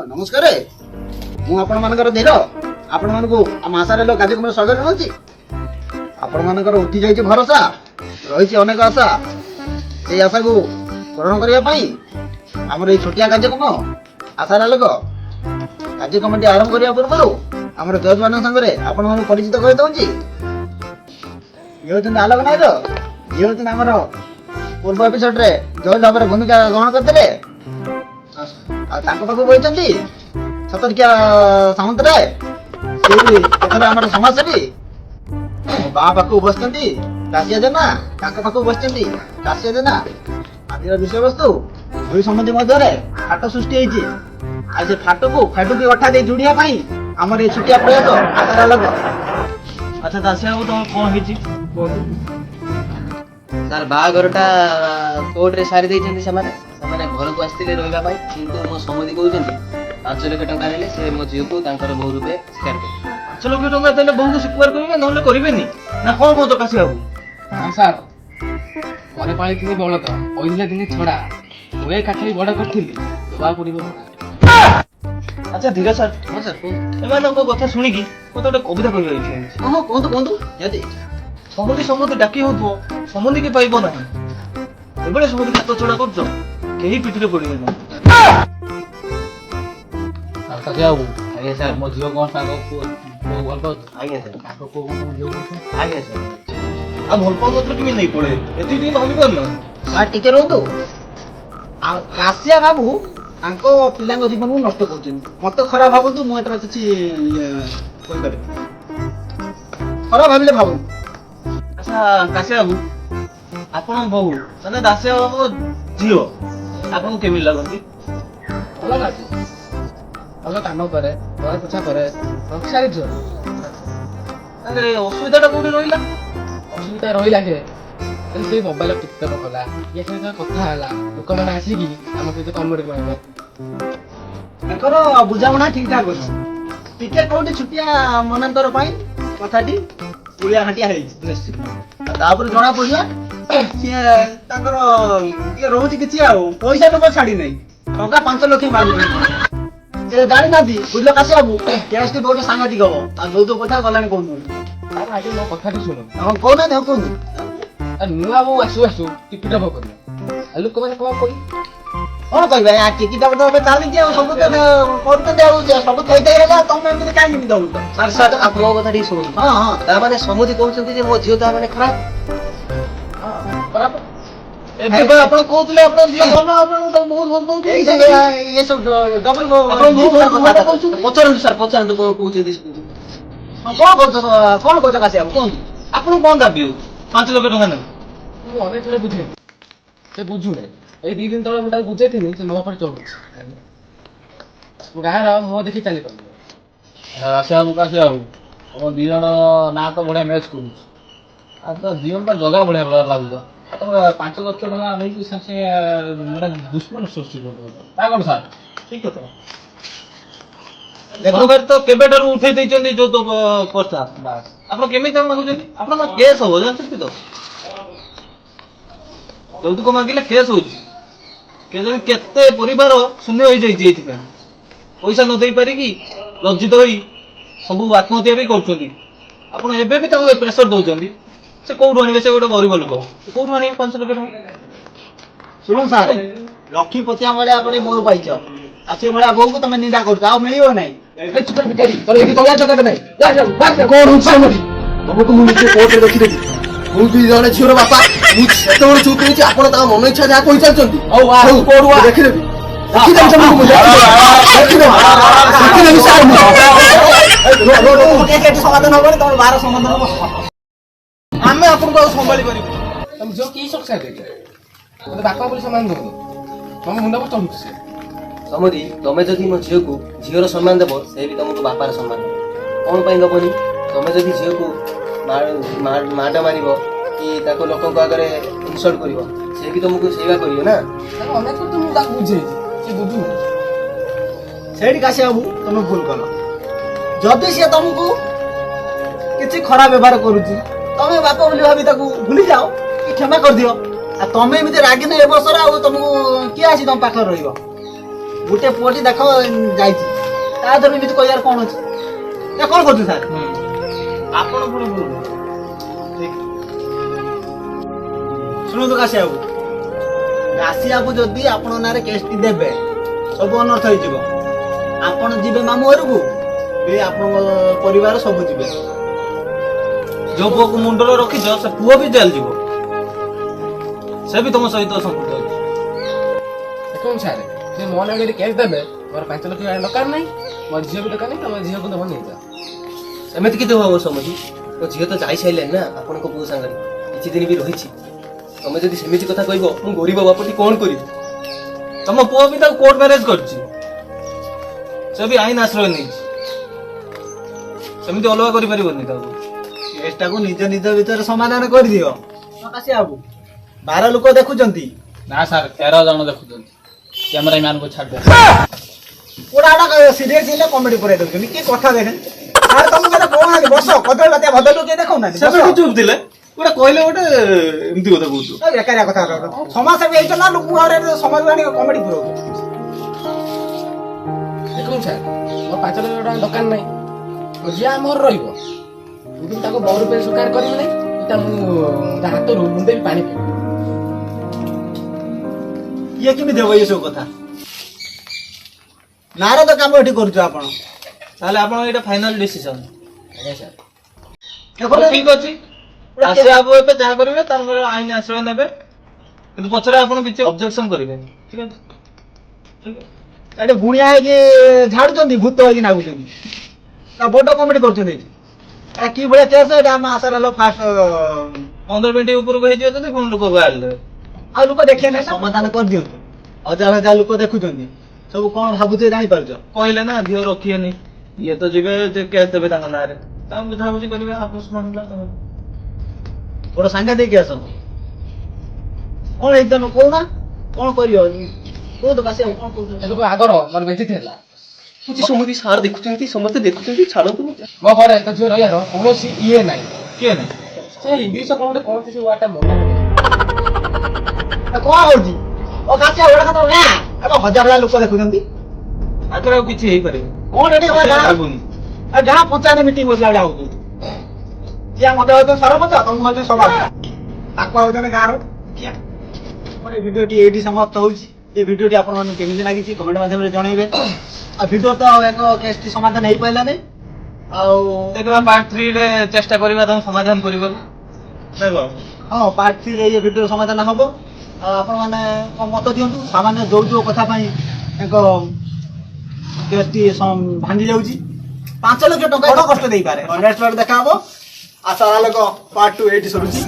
नमस्कार मु आपण मानकर धीर आपण मानकु आशार लोक कार्यक्रम स्वागत होची आपण मानकर उठी जाई भरोसा रही अनेक आशा से आशा को पूरण करने आमर ये छोटिया कार्यक्रम आशार लोक कार्यक्रम आरंभ करने पूर्व आम जज मान सागर आपण मन परिचित कर दूची ये होती आलोक नायक ये होती आमर पूर्व एपिसोड रे जज भाव भूमिका ग्रहण करते बही सतर्किया सामंत राय आम समाजसेवी बा पाक बस दासिया जेना पाक बस दासिया जेना आज विषय वस्तु दुई संबंधी मध्य फाट सृष्टि आज फाट को अठा दे जोड़िया आमर ये छुटिया प्रयास आधार लग अच्छा दासिया तुम कौन सर बाघरटा कोर्ट रे सारी देइछन्ती समाने घर को आस्ते रहिबा पाई किंतु मो समधि कहउछन्ती 5 लाख टका नेले से मो जियो को तांकर बहु रूपे स्वीकार कर 5 लाख टका देले बहु को स्वीकार करिवे नहले करिवेनी ना कोन को तो कासी बाबू हां सर परे पाळी किनी बळत पहिले दिने छडा ओए काठी बड करथिली दबा पडिबो अच्छा धीरे सर हां सर एमानक कथा सुनी की कोते कविता कहिबा हां कोंतु यदि समधि डाकी हो समधि के पाइब ना एबळे समधि हाथ छडा करछ केही पिठरे पडिबे ना आता जाऊ आगे सर मो जियो कोन सागो को भल पाउ आगे सर काको को जियो को आगे सर आ भल पाउ मतलब कि नहीं पड़े एति दिन भाबी कर ना आ टिके रहतो आ कासिया बाबू आंको पिलांग जीवन को नष्ट करछन मते खराब भाबंतु मु एतरा किछि कोइ करे खराब भाबिले भाबु अच्छा कासिया बाबू आपण बहु तने दासिया बाबू जियो आपण केमि लागंती भल लागे भल काम करे घर पोछा करे संसारी जो अरे असुविधाटा कोठी रहिला असुविधा रही लागे से मोबाइल टिकटक कला ये से कथा हला लोक माने आसी की हम से कमेडी मारबो एकर बुझावना ठीक ठाक अछि टिके कोठी छुटिया मनांतर पई कथाटी पुलिया हटिया है निश्चित तापर जणा पड़िया सिए ताकर ये रहउची किछि आ पैसा तो छाडी नै टका 5 लाख मागु ए गाड़ी ना दी बुझलो कासे आबू कैश के बहुत सांगति गबो आ जो तो कथा गलानी कोन तार आगे मो कथाटी सुनो हम कोन ना कोन आ नुआ बो आसु टिकट हो कर लोक माने कोन कोई कोन कहबे आ टिकट तो बे चाली जे सब तो करते देउ जे सब कहि दे रे तुम एमति काई नि दउ सर सर आप मो कथा ठी सुन हां हां ता माने समधि कहउछन्ती जे मो जियो ता माने खराब बराबर ए आपण कहतले आपण जियो भलो आपण तो बहुत बहुत ये सब डबल आपण बहुत पचरन सर पचरन तो कहउछन्ती कौन कौन कासे कोन आपण कोन दाबी 5 लाख टका नै मु अने थोड़े बुझे से बुझु रे ए 2 दिन तळे मुटा बुझे थिनी से नो पर चलु गारा मो देखि चली पर आशा मुकासे आउ ओ दी जण ना तो बढिया मैच करू आ तो जीवन पर जगह बढिया लागु तो 5 लाख टका नै कि से मोरा दुश्मन सृष्टि करतो ता कोन सर ठीक कथा देखो बार तो केबे डर उठै दै चंदी जो तो कोर्सा बस आपण केमि काम मागु चंदी आपण केस हो जानछती तो जल्दी को मागिले केस हो केजन केते परिवार शून्य होई जाई जेति पे पैसा न देई पारि कि लज्जित होई सब आत्महत्या भी करछती आपण एबे भी ताको प्रेशर दउ चंदी से कोउ आनिबे से गोटे गरीब लोक कोउ आनिबे 5 लाख टका सुनो सार लक्ष्मी पतिया वाले आपण मोर पाइछ आसे बड़ा बहु को तमे निंदा करछ आ मिलियो नै ए चुप बिचारी तोरे एकी तोला जगत नै जा जा भाग जा कोण समरी बाबू को मुझे कोर्ट रे रखि देबी मु दी जणे छिरो बापा मु सेतोर चुप होई आपण ता मन इच्छा जा कहि चलचंती औ आ कोडुआ देखि देबी देखि देबी सब मुझे देखि देबी सार मु के समाधान हो गरे तोर 12 समाधान हो आमे अपन को संभाली करी तुम जो की सक्सेस दे तो बापा बोली समान दो तुम मुंडा पर चलु से समधि तमे जदि मो झियो को झियोर सम्मान देबो से भी तुमको बापार सम्मान कोन पई दबनी तमे जदि झियो को माटा मारिबो कि ताको लोक को आगे इंसल्ट करिवो से भी तुमको सेवा करियो ना अनेक तुम दा बुझे से बुझु सेठी कासे बाबू तुम भूल कलो जदि से तुमको किछि खराब व्यवहार करूची तमे बापा बोली भाबी ताको भूली जाओ कि क्षमा कर दियो ଆଉ ତମେ ଏମିତି ରାଗିନ ଏ ବର୍ଷର ଆଉ ତମକୁ କିଏ ଆସି ତମ ପାଖରେ ରହିବ? ଗୋଟେ ପୁଅଟି ଦେଖ ଯାଇଛି ତା ଧର ଏମିତି କହିବାର କଣ ଅଛି? ଏ କଣ କରୁଛୁ ସାର୍? ଆପଣ ପୁଣି ଭୁଲ ଶୁଣନ୍ତୁ କାଶୀ ବାବୁ, କାଶୀ ବାବୁ ଯଦି ଆପଣଙ୍କ ନାଁରେ କେସ୍ଟି ଦେବେ ସବୁ ଅନର୍ଥ ହେଇଯିବ। ଆପଣ ଯିବେ ମାମୁଁ ଘରକୁ, ବି ଆପଣଙ୍କ ପରିବାର ସବୁ ଯିବେ। ଯୋଉ ପୁଅକୁ ମୁଣ୍ଡରେ ରଖିଛ ସେ ପୁଅ ବି ଜେଲ ଯିବ, ସେ ବି ତମ ସହିତ ସମ୍ପୃକ୍ତ ଅଛି। ଦେଖନ୍ତୁ ସାର୍, ସେ ମୋ ନାଁ ଯଦି କେସ୍ ଦେବେ ମୋର 5 ଲକ୍ଷ ଟଙ୍କା ଦରକାର ନାହିଁ, ମୋର ଝିଅ ବି ଦରକାର ନାହିଁ, ତମ ଝିଅକୁ ଦେବ ନେଇଯାଅ। ସେମିତି କେତେ ହବ ସମଜି? ମୋ ଝିଅ ତ ଯାଇସାରିଲେଣି ନା ଆପଣଙ୍କ ପୁଅ ସାଙ୍ଗରେ, କିଛି ଦିନ ବି ରହିଛି। ତମେ ଯଦି ସେମିତି କଥା କହିବ ମୁଁ ଗରିବ ବାପଟି କଣ କରିବି? ତମ ପୁଅ ବି ତାକୁ କୋର୍ଟ ମ୍ୟାରେଜ କରିଛି, ସେ ବି ଆଇନ ଆଶ୍ରୟ ନେଇଛି, ସେମିତି ଅଲଗା କରିପାରିବନି ତାକୁ। କେସ୍ଟାକୁ ନିଜ ନିଜ ଭିତରେ ସମାଧାନ କରିଦିଅ। କାଶୀ ବାବୁ, 12 ଲୋକ ଦେଖୁଛନ୍ତି। ନା ସାର୍ 13 ଜଣ ଦେଖୁଛନ୍ତି, କ୍ୟାମେରା ମ୍ୟାନକୁ ଛାଡି ଦିଅ। ପୁରାଟା ସିରିୟସ୍ ହେଲେ କମେଡି ପୁରାଇ ଦଉଛନ୍ତି। କି କଥା ଦେଖେ ସାର୍, ତମକୁ କେତେ କହୁନାହାନ୍ତି ବସ କଦଳୀ ବାତ୍ୟା ଭଦ୍ର କିଏ ଦେଖୁନାହାନ୍ତି? ସେବେଠୁ ଚୁପ୍ ଥିଲେ, ଗୋଟେ କହିଲେ ଗୋଟେ ଏମିତି କଥା କହୁଛୁ। ବେକାରିଆ କଥା ସମାଜସେବୀ ହେଇଛ ନା ଲୋକ ଘରେ ସମାଜକୁ ଆଣି କମେଡି ପୁରଉଛ। ଦେଖନ୍ତୁ ସାର୍, ମୋର 5 ଲକ୍ଷ ଟଙ୍କା ଦରକାର ନାହିଁ, ମୋ ଝିଅ ଆମ ଘରେ ରହିବ, କିନ୍ତୁ ତାକୁ ବହୁ ରୂପେ ସ୍ୱୀକାର କରିବି ନାହିଁ। ଏଇଟା ମୁଁ ତା ହାତରୁ ମୁଣ୍ଡେ ବି ପାଣି ପିଇବି। ଇଏ କେମିତି ଦେବ ଏସବୁ କଥା? ନାର ତ କାମ ଏଠି କରୁଛ ଆପଣ। ତାହେଲେ ଆପଣ ଏଇଟା ଫାଇନାଲ ଡିସିସନ। ଆଜ୍ଞା ସାର୍। ଠିକ ଅଛି, ଆସିବା ବାବୁ ଏବେ ଯାହା କରିବେ ତାଙ୍କର ଆଇନ ଆଶ୍ରୟ ନେବେ, କିନ୍ତୁ ପଛରେ ଆପଣ କିଛି ଅବଜେକ୍ସନ କରିବେନି। ଠିକ ଅଛି? ଏଠି ବୁଣିଆ ହେଇକି ଝାଡୁଛନ୍ତି, ଭୂତ ହେଇକି ନାଗୁଛନ୍ତି। ବଡ କମେଡି କରୁଛନ୍ତି ଏଠି। ଏଟା କି ଭଳିଆ କେସ୍? ଏଟା ଆମ ଆଶାର ହେଲ ଫାଷ୍ଟ 15 ମିନିଟ୍ ଉପରକୁ ହେଇଯିବ ଯଦି ପୁଣି ଲୋକ ବାହାରି ଦେବେ। ଆଉ ଲୋକ ଦେଖିବେ ନାହିଁ, ସମାଧାନ କରିଦିଅନ୍ତୁ। ହଜାର ହଜାର ଲୋକ ଦେଖୁଛନ୍ତି, ସବୁ କଣ ଭାବୁଥିବେ ଜାଣିପାରୁଛ? କହିଲେ ନା ଝିଅ ରଖିବେନି, ଇଏ ତ ଯିବେ କେସ୍ ଦେବେ ତାଙ୍କ ନାଁରେ, ତାଙ୍କୁ ବୁଝାବୁଝି କରିବେ। ଆପୋଷ ମାମଲା ତମେ ଗୋଟେ ସାଙ୍ଗେ ଦେଇକି ଆସ। କଣ ହେଇଛି ତମେ କହୁନା? କଣ କରିବ କୁହନ୍ତୁ କାଶୀ ବାବୁ, କଣ କହୁଛ? ଏ ଲୋକ ଆଗର ମୋର ବେଶୀ ଥିଲା। ସମତି ସାର୍ ଦେଖୁଛନ୍ତି, ସମସ୍ତେ ଦେଖୁଛନ୍ତି, ଛାଡ଼ନ୍ତୁ। ମୋ ଘରେ ତା ଝିଅ ରହିବାର କୌଣସି ଇଏ ନାହିଁ। କିଏ ନାହିଁ? ସେ ଇଂଲିଶ କଣ ଗୋଟେ କହନ୍ତି ସେ ୱାର୍ଡଟା ମନେ ପଡୁନି। କଣ ହଉଛି? ଓ କାଶୀ ବାବୁ, ଗୋଟେ କଥା ନା, ଏବେ ହଜାର ହଜାର ଲୋକ ଦେଖୁଛନ୍ତି। ଆଗରେ ଆଉ କିଛି ହେଇପାରିବ କଣ ଏଠି ଲାଗୁନି। ଯାହା ପଞ୍ଚାୟତ ମିଟିଂ ବସିଲା ଭଳିଆ ହଉଛନ୍ତି। କିଏ ମତେ ହଉଛନ୍ତି ସରପଞ୍ଚ, ତମକୁ ହଉଛନ୍ତି ସଭାପତି, ତାକୁ ହଉଛନ୍ତି ଗାଁର ମୁଖିଆ। ମୋର ଏ ଭିଡିଓଟି ଏଇଠି ସମାପ୍ତ ହଉଛି। ଏ ଭିଡିଓଟି ଆପଣମାନଙ୍କୁ କେମିତି ଲାଗିଛି କମେଣ୍ଟ ମାଧ୍ୟମରେ ଜଣେଇବେ। ଆଉ ଭିଡିଓ ତ ଏକ କେସ୍ଟି ସମାଧାନ ହେଇପାରିଲାନି। ଆଉ ଦେଖିବା ପାର୍ଟ 3 ରେ ଚେଷ୍ଟା କରିବା ତାଙ୍କୁ ସମାଧାନ କରିବାକୁ। ଦେଖ ହଁ, ପାର୍ଟ 3 ରେ ଏ ଭିଡିଓ ସମାଧାନ ହବ। ଆଉ ଆପଣମାନେ କଣ ମତ ଦିଅନ୍ତୁ। ସାମାନ୍ୟ ଯୋଉ କଥା ପାଇଁ ଏକ କେସ୍ଟି ଭାଙ୍ଗି ଯାଉଛି। 5 ଲକ୍ଷ ଟଙ୍କା କଷ୍ଟ ଦେଇପାରେ। ନେକ୍ସଟ ପାର୍ଟ ଦେଖା ହବ। ଆଶା ଲୋକ ପାର୍ଟ 2 ଏଇଠି ସରୁଛି।